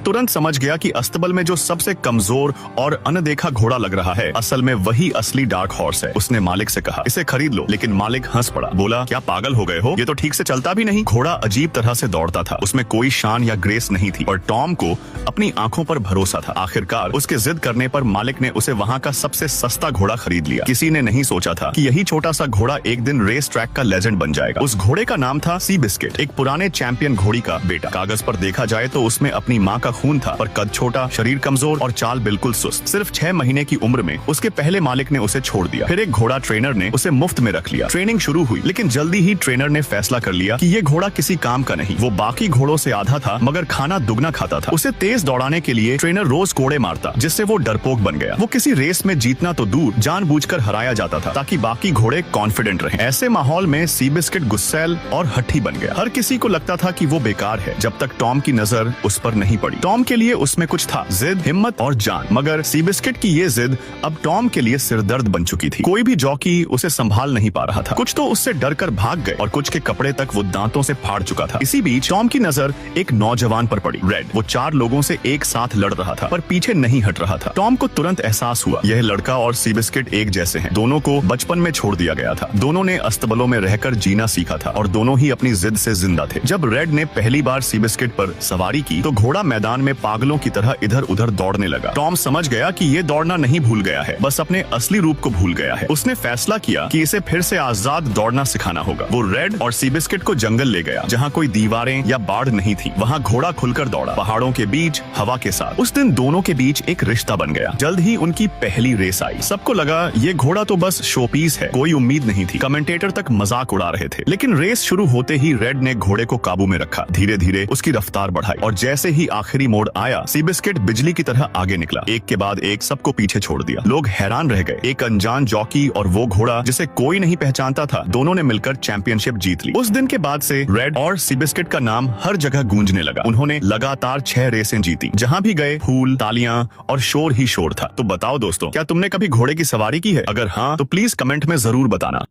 तुरंत समझ गया कि अस्तबल में जो सबसे कमजोर और अनदेखा घोड़ा लग रहा है असल में वही असली डार्क हॉर्स है। उसने मालिक से कहा, इसे खरीद लो। लेकिन मालिक हंस पड़ा, बोला, क्या पागल हो गए हो? ये तो ठीक से चलता भी नहीं। घोड़ा अजीब तरह से दौड़ता था, उसमें कोई शान या ग्रेस नहीं थी, और टॉम को अपनी आंखों पर भरोसा था। आखिरकार उसके जिद करने पर मालिक ने उसे वहाँ का सबसे सस्ता घोड़ा खरीद लिया। किसी ने नहीं सोचा था कि यही छोटा सा घोड़ा एक दिन रेस ट्रैक का लेजेंड बन जाएगा। उस घोड़े का नाम था सी बिस्किट, एक पुराने चैंपियन घोड़ी का बेटा। कागज पर देखा जाए तो उसमें अपनी माँ का खून था, पर कद छोटा, शरीर कमजोर और चाल बिल्कुल सुस्त। सिर्फ 6 महीने की उम्र में उसके पहले मालिक ने उसे छोड़ दिया। फिर एक घोड़ा ट्रेनर ने उसे मुफ्त में रख लिया। ट्रेनिंग शुरू हुई, लेकिन जल्दी ही ट्रेनर ने फैसला कर लिया कि ये घोड़ा किसी काम का नहीं। वो बाकी घोड़ों से आधा था, मगर खाना दुगना खाता था। उसे तेज दौड़ाने के लिए ट्रेनर रोज कोड़े मारता, जिससे वो डरपोक बन गया। वो किसी रेस में जीतना तो दूर, जानबूझकर हराया जाता था ताकि बाकी घोड़े कॉन्फिडेंट रहे। ऐसे माहौल में सी बिस्किट गुस्सैल और हट्टी बन गया। हर किसी को लगता था कि वो बेकार है, जब तक टॉम की नजर उस पर नहीं पड़ी। टॉम के लिए उसमें कुछ था, जिद, हिम्मत और जान। मगर सी बिस्किट की ये जिद अब टॉम के लिए सिरदर्द बन चुकी थी। कोई भी जॉकी उसे संभाल नहीं पा रहा था। कुछ तो उससे डरकर भाग गए और कुछ के कपड़े तक वो दांतों से फाड़ चुका था। इसी बीच टॉम की नजर एक नौजवान पर पड़ी, रेड। वो 4 लोगों से एक साथ लड़ रहा था, पर पीछे नहीं हट रहा था। टॉम को तुरंत एहसास हुआ, यह लड़का और सी बिस्किट एक जैसे हैं। दोनों को बचपन में छोड़ दिया गया था। दोनों ने अस्तबलों में रहकर जीना सीखा था और दोनों ही अपनी जिद से जिंदा थे। जब रेड ने पहली बार सी बिस्किट पर सवारी की तो घोड़ा मैदान में पागलों की तरह इधर उधर दौड़ने लगा। टॉम समझ गया कि ये दौड़ना नहीं भूल गया है, बस अपने असली रूप को भूल गया है। उसने फैसला किया कि इसे फिर से आजाद दौड़ना सिखाना होगा। वो रेड और सी बिस्किट को जंगल ले गया, जहाँ कोई दीवारें या बाढ़ नहीं थी। वहाँ घोड़ा खुलकर दौड़ा, पहाड़ों के बीच, हवा के साथ। उस दिन दोनों के बीच एक रिश्ता बन गया। जल्द ही उनकी पहली रेस आई। सबको लगा ये घोड़ा तो बस शोपीस है, कोई उम्मीद नहीं थी। कमेंटेटर तक मजाक उड़ा रहे थे। लेकिन रेस शुरू होते ही रेड ने घोड़े को काबू में रखा। धीरे धीरे उसकी रफ्तार बढ़ाई और जैसे ही आखिरी मोड़ आया, सी बिस्किट बिजली की तरह आगे निकला। एक के बाद एक सबको पीछे छोड़ दिया। लोग हैरान रह गए। एक अनजान जॉकी और वो घोड़ा जिसे कोई नहीं पहचानता था, दोनों ने मिलकर चैंपियनशिप जीत ली। उस दिन के बाद से रेड और सी बिस्किट का नाम हर जगह गूंजने लगा। उन्होंने लगातार 6 रेसें जीती। जहाँ भी गए फूल, तालियां और शोर ही शोर था। तो बताओ दोस्तों, क्या तुमने कभी घोड़े की सवारी की है? अगर हाँ तो प्लीज कमेंट में जरूर बताना।